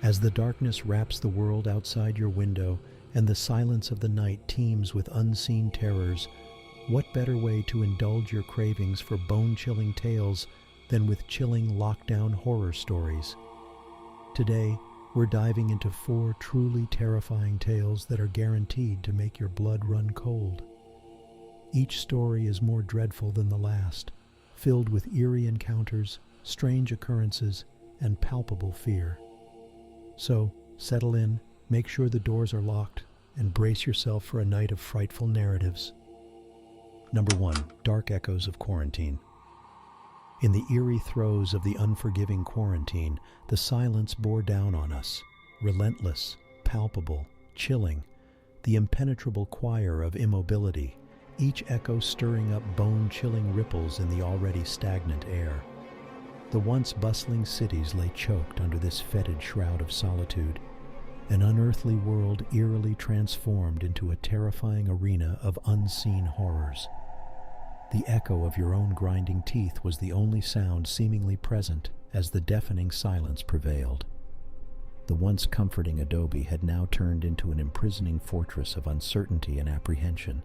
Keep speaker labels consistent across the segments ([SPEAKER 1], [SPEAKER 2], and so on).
[SPEAKER 1] As the darkness wraps the world outside your window and the silence of the night teems with unseen terrors, what better way to indulge your cravings for bone-chilling tales than with chilling lockdown horror stories? Today, we're diving into 4 truly terrifying tales that are guaranteed to make your blood run cold. Each story is more dreadful than the last, filled with eerie encounters, strange occurrences, and palpable fear. So, settle in, make sure the doors are locked, and brace yourself for a night of frightful narratives. Number 1. Dark Echoes of Quarantine. In the eerie throes of the unforgiving quarantine, the silence bore down on us, relentless, palpable, chilling, the impenetrable choir of immobility, each echo stirring up bone-chilling ripples in the already stagnant air. The once bustling cities lay choked under this fetid shroud of solitude, an unearthly world eerily transformed into a terrifying arena of unseen horrors. The echo of your own grinding teeth was the only sound seemingly present as the deafening silence prevailed. The once comforting adobe had now turned into an imprisoning fortress of uncertainty and apprehension.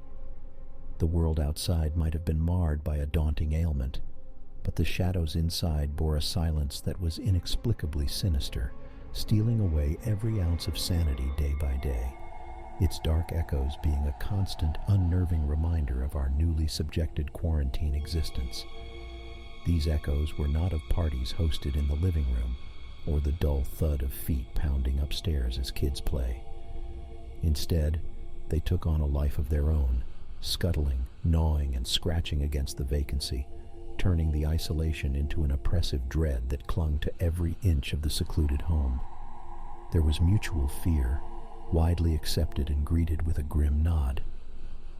[SPEAKER 1] The world outside might have been marred by a daunting ailment, but the shadows inside bore a silence that was inexplicably sinister, stealing away every ounce of sanity day by day, its dark echoes being a constant, unnerving reminder of our newly subjected quarantine existence. These echoes were not of parties hosted in the living room, or the dull thud of feet pounding upstairs as kids play. Instead, they took on a life of their own, scuttling, gnawing, and scratching against the vacancy, turning the isolation into an oppressive dread that clung to every inch of the secluded home. There was mutual fear, widely accepted and greeted with a grim nod.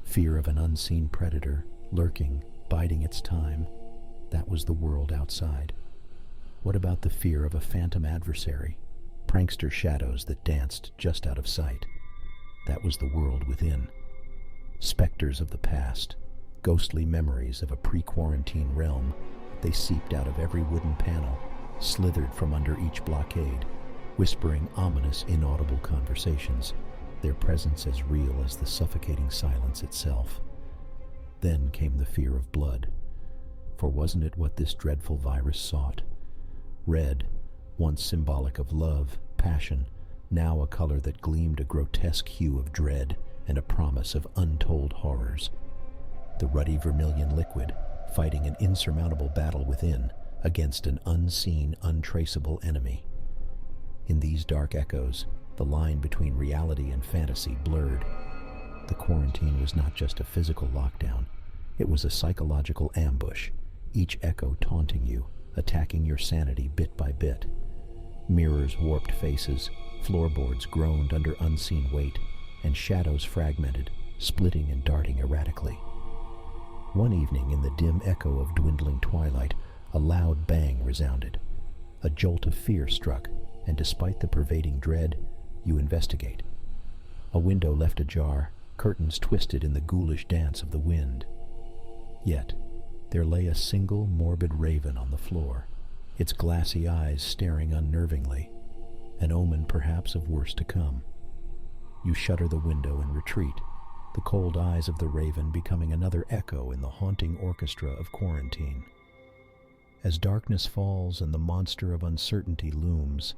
[SPEAKER 1] Fear of an unseen predator, lurking, biding its time. That was the world outside. What about the fear of a phantom adversary, prankster shadows that danced just out of sight? That was the world within. Specters of the past, ghostly memories of a pre-quarantine realm, they seeped out of every wooden panel, slithered from under each blockade, whispering ominous, inaudible conversations, their presence as real as the suffocating silence itself. Then came the fear of blood, for wasn't it what this dreadful virus sought? Red, once symbolic of love, passion, now a color that gleamed a grotesque hue of dread and a promise of untold horrors. The ruddy vermilion liquid, fighting an insurmountable battle within, against an unseen, untraceable enemy. In these dark echoes, the line between reality and fantasy blurred. The quarantine was not just a physical lockdown, it was a psychological ambush, each echo taunting you, attacking your sanity bit by bit. Mirrors warped faces, floorboards groaned under unseen weight, and shadows fragmented, splitting and darting erratically. One evening in the dim echo of dwindling twilight, a loud bang resounded. A jolt of fear struck, and despite the pervading dread, you investigate. A window left ajar, curtains twisted in the ghoulish dance of the wind. Yet, there lay a single morbid raven on the floor, its glassy eyes staring unnervingly, an omen perhaps of worse to come. You shutter the window and retreat, the cold eyes of the raven becoming another echo in the haunting orchestra of quarantine. As darkness falls and the monster of uncertainty looms,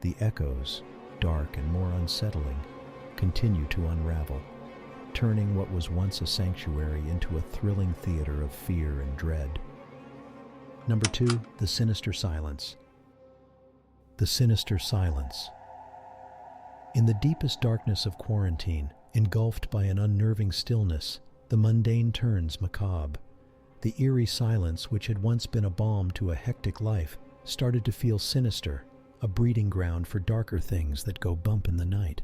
[SPEAKER 1] the echoes, dark and more unsettling, continue to unravel, turning what was once a sanctuary into a thrilling theater of fear and dread. Number 2, the sinister silence. The sinister silence. In the deepest darkness of quarantine, engulfed by an unnerving stillness, the mundane turns macabre. The eerie silence, which had once been a balm to a hectic life, started to feel sinister, a breeding ground for darker things that go bump in the night.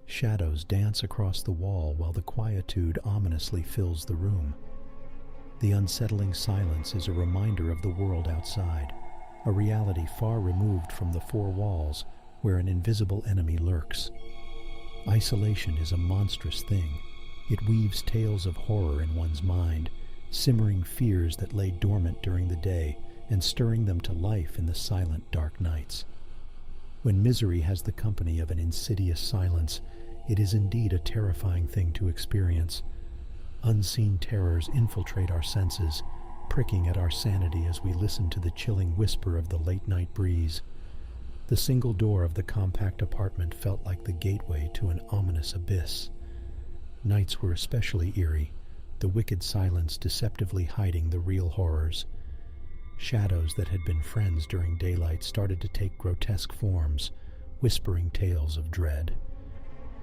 [SPEAKER 1] Shadows dance across the wall while the quietude ominously fills the room. The unsettling silence is a reminder of the world outside, a reality far removed from the four walls where an invisible enemy lurks. Isolation is a monstrous thing. It weaves tales of horror in one's mind, simmering fears that lay dormant during the day and stirring them to life in the silent, dark nights. When misery has the company of an insidious silence, it is indeed a terrifying thing to experience. Unseen terrors infiltrate our senses, pricking at our sanity as we listen to the chilling whisper of the late-night breeze. The single door of the compact apartment felt like the gateway to an ominous abyss. Nights were especially eerie, the wicked silence deceptively hiding the real horrors. Shadows that had been friends during daylight started to take grotesque forms, whispering tales of dread.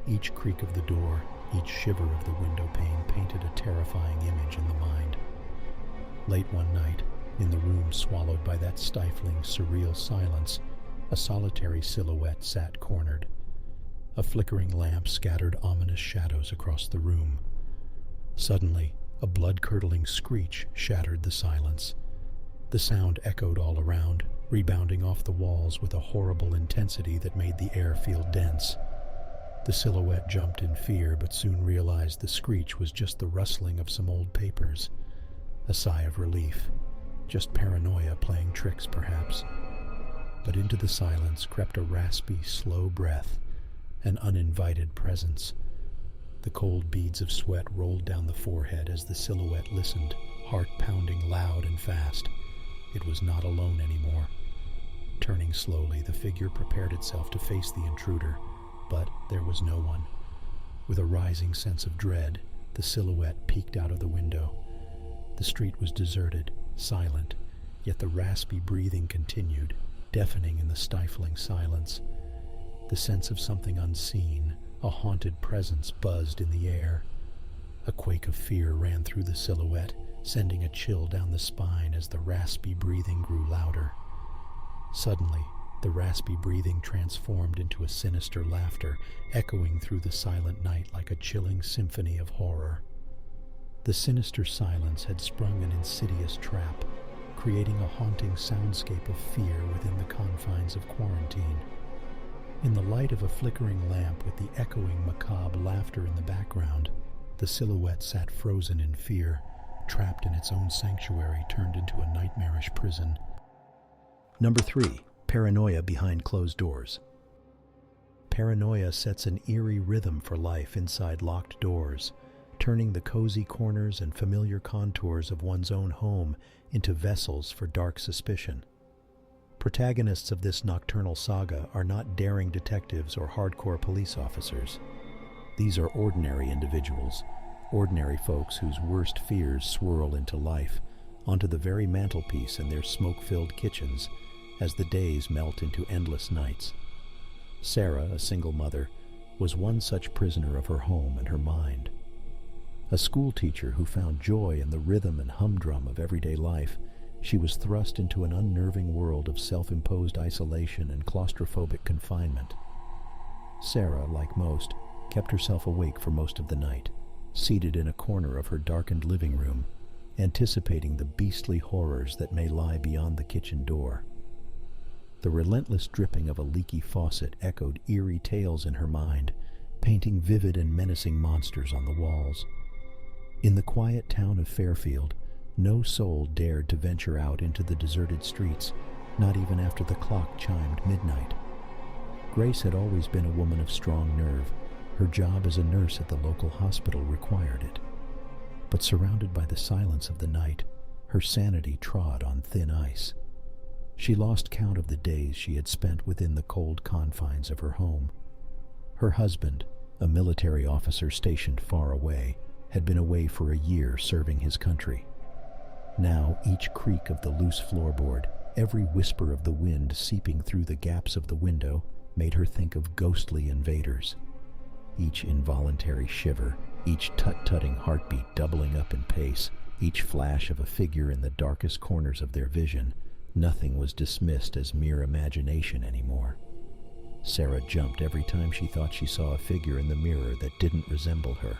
[SPEAKER 1] Each creak of the door, each shiver of the window pane painted a terrifying image in the mind. Late one night, in the room swallowed by that stifling, surreal silence, a solitary silhouette sat cornered. A flickering lamp scattered ominous shadows across the room. Suddenly, a blood-curdling screech shattered the silence. The sound echoed all around, rebounding off the walls with a horrible intensity that made the air feel dense. The silhouette jumped in fear, but soon realized the screech was just the rustling of some old papers. A sigh of relief. Just paranoia playing tricks, perhaps. But into the silence crept a raspy, slow breath, an uninvited presence. The cold beads of sweat rolled down the forehead as the silhouette listened, heart pounding loud and fast. It was not alone anymore. Turning slowly, the figure prepared itself to face the intruder, but there was no one. With a rising sense of dread, the silhouette peeked out of the window. The street was deserted, silent, yet the raspy breathing continued, deafening in the stifling silence. The sense of something unseen, a haunted presence, buzzed in the air. A quake of fear ran through the silhouette, sending a chill down the spine as the raspy breathing grew louder. Suddenly, the raspy breathing transformed into a sinister laughter, echoing through the silent night like a chilling symphony of horror. The sinister silence had sprung an insidious trap, creating a haunting soundscape of fear within the confines of quarantine. In the light of a flickering lamp with the echoing macabre laughter in the background, the silhouette sat frozen in fear, trapped in its own sanctuary turned into a nightmarish prison. Number 3. Paranoia behind closed doors. Paranoia sets an eerie rhythm for life inside locked doors, turning the cozy corners and familiar contours of one's own home into vessels for dark suspicion. Protagonists of this nocturnal saga are not daring detectives or hardcore police officers. These are ordinary individuals, ordinary folks whose worst fears swirl into life, onto the very mantelpiece in their smoke-filled kitchens as the days melt into endless nights. Sarah, a single mother, was one such prisoner of her home and her mind. A schoolteacher who found joy in the rhythm and humdrum of everyday life, she was thrust into an unnerving world of self-imposed isolation and claustrophobic confinement. Sarah, like most, kept herself awake for most of the night, seated in a corner of her darkened living room, anticipating the beastly horrors that may lie beyond the kitchen door. The relentless dripping of a leaky faucet echoed eerie tales in her mind, painting vivid and menacing monsters on the walls. In the quiet town of Fairfield, no soul dared to venture out into the deserted streets, not even after the clock chimed midnight. Grace had always been a woman of strong nerve. Her job as a nurse at the local hospital required it. But surrounded by the silence of the night, her sanity trod on thin ice. She lost count of the days she had spent within the cold confines of her home. Her husband, a military officer stationed far away, had been away for a year serving his country. Now each creak of the loose floorboard, every whisper of the wind seeping through the gaps of the window, made her think of ghostly invaders. Each involuntary shiver, each tut-tutting heartbeat doubling up in pace, each flash of a figure in the darkest corners of their vision, nothing was dismissed as mere imagination anymore. Sarah jumped every time she thought she saw a figure in the mirror that didn't resemble her.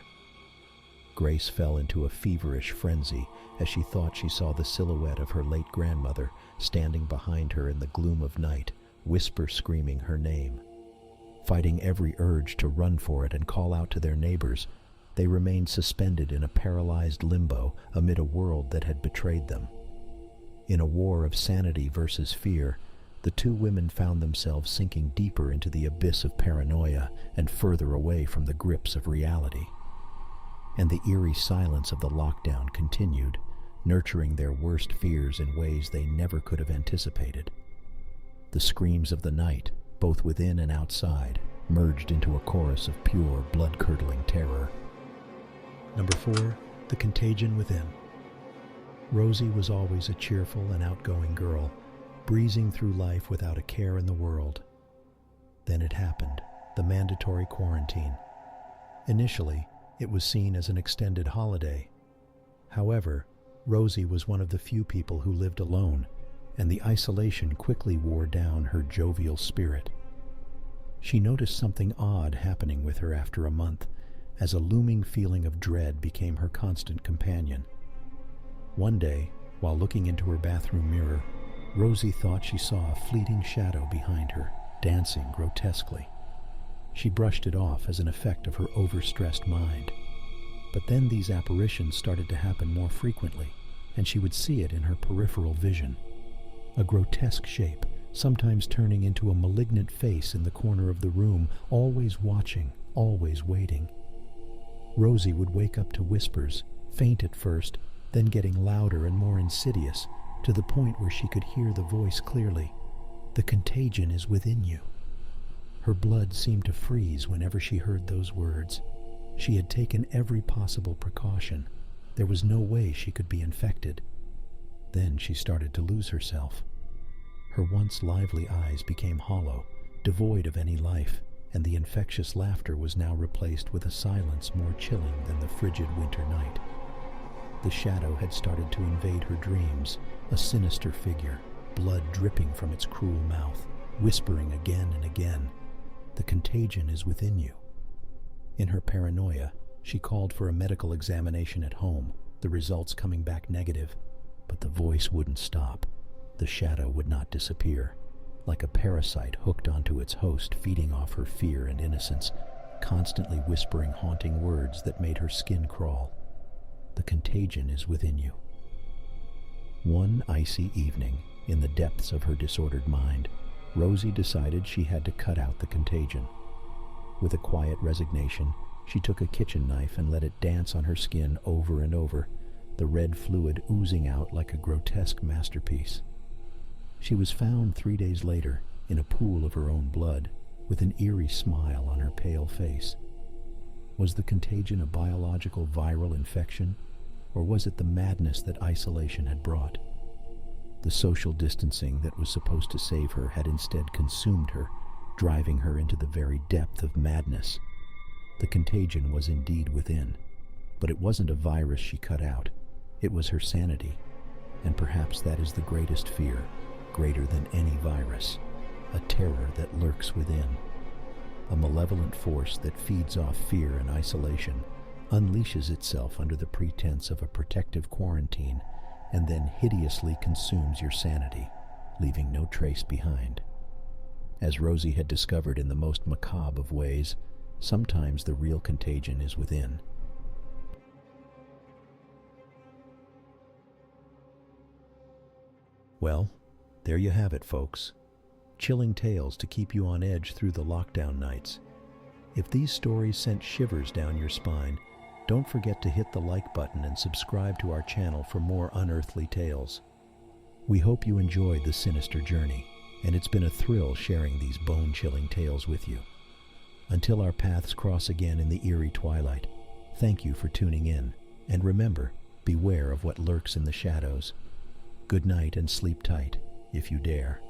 [SPEAKER 1] Grace fell into a feverish frenzy as she thought she saw the silhouette of her late grandmother standing behind her in the gloom of night, whisper screaming her name. Fighting every urge to run for it and call out to their neighbors, they remained suspended in a paralyzed limbo amid a world that had betrayed them. In a war of sanity versus fear, the two women found themselves sinking deeper into the abyss of paranoia and further away from the grips of reality. And the eerie silence of the lockdown continued, nurturing their worst fears in ways they never could have anticipated. The screams of the night, both within and outside, merged into a chorus of pure, blood-curdling terror. Number 4, The Contagion Within. Rosie was always a cheerful and outgoing girl, breezing through life without a care in the world. Then it happened, the mandatory quarantine. Initially, it was seen as an extended holiday. However, Rosie was one of the few people who lived alone, and the isolation quickly wore down her jovial spirit. She noticed something odd happening with her after a month, as a looming feeling of dread became her constant companion. One day, while looking into her bathroom mirror, Rosie thought she saw a fleeting shadow behind her, dancing grotesquely. She brushed it off as an effect of her overstressed mind. But then these apparitions started to happen more frequently, and she would see it in her peripheral vision. A grotesque shape, sometimes turning into a malignant face in the corner of the room, always watching, always waiting. Rosie would wake up to whispers, faint at first, then getting louder and more insidious, to the point where she could hear the voice clearly. "The contagion is within you." Her blood seemed to freeze whenever she heard those words. She had taken every possible precaution. There was no way she could be infected. Then she started to lose herself. Her once lively eyes became hollow, devoid of any life, and the infectious laughter was now replaced with a silence more chilling than the frigid winter night. The shadow had started to invade her dreams, a sinister figure, blood dripping from its cruel mouth, whispering again and again, "The contagion is within you." In her paranoia, she called for a medical examination at home, the results coming back negative. But the voice wouldn't stop. The shadow would not disappear. Like a parasite hooked onto its host, feeding off her fear and innocence, constantly whispering haunting words that made her skin crawl. "The contagion is within you." One icy evening, in the depths of her disordered mind, Rosie decided she had to cut out the contagion. With a quiet resignation, she took a kitchen knife and let it dance on her skin over and over, the red fluid oozing out like a grotesque masterpiece. She was found 3 days later, in a pool of her own blood, with an eerie smile on her pale face. Was the contagion a biological viral infection, or was it the madness that isolation had brought? The social distancing that was supposed to save her had instead consumed her, driving her into the very depth of madness. The contagion was indeed within, but it wasn't a virus she cut out. It was her sanity, and perhaps that is the greatest fear, greater than any virus, a terror that lurks within. A malevolent force that feeds off fear and isolation, unleashes itself under the pretense of a protective quarantine, and then hideously consumes your sanity, leaving no trace behind. As Rosie had discovered in the most macabre of ways, sometimes the real contagion is within. Well, there you have it, folks. Chilling tales to keep you on edge through the lockdown nights. If these stories sent shivers down your spine, don't forget to hit the like button and subscribe to our channel for more unearthly tales. We hope you enjoyed the sinister journey, and it's been a thrill sharing these bone-chilling tales with you. Until our paths cross again in the eerie twilight, thank you for tuning in, and remember, beware of what lurks in the shadows. Good night and sleep tight, if you dare.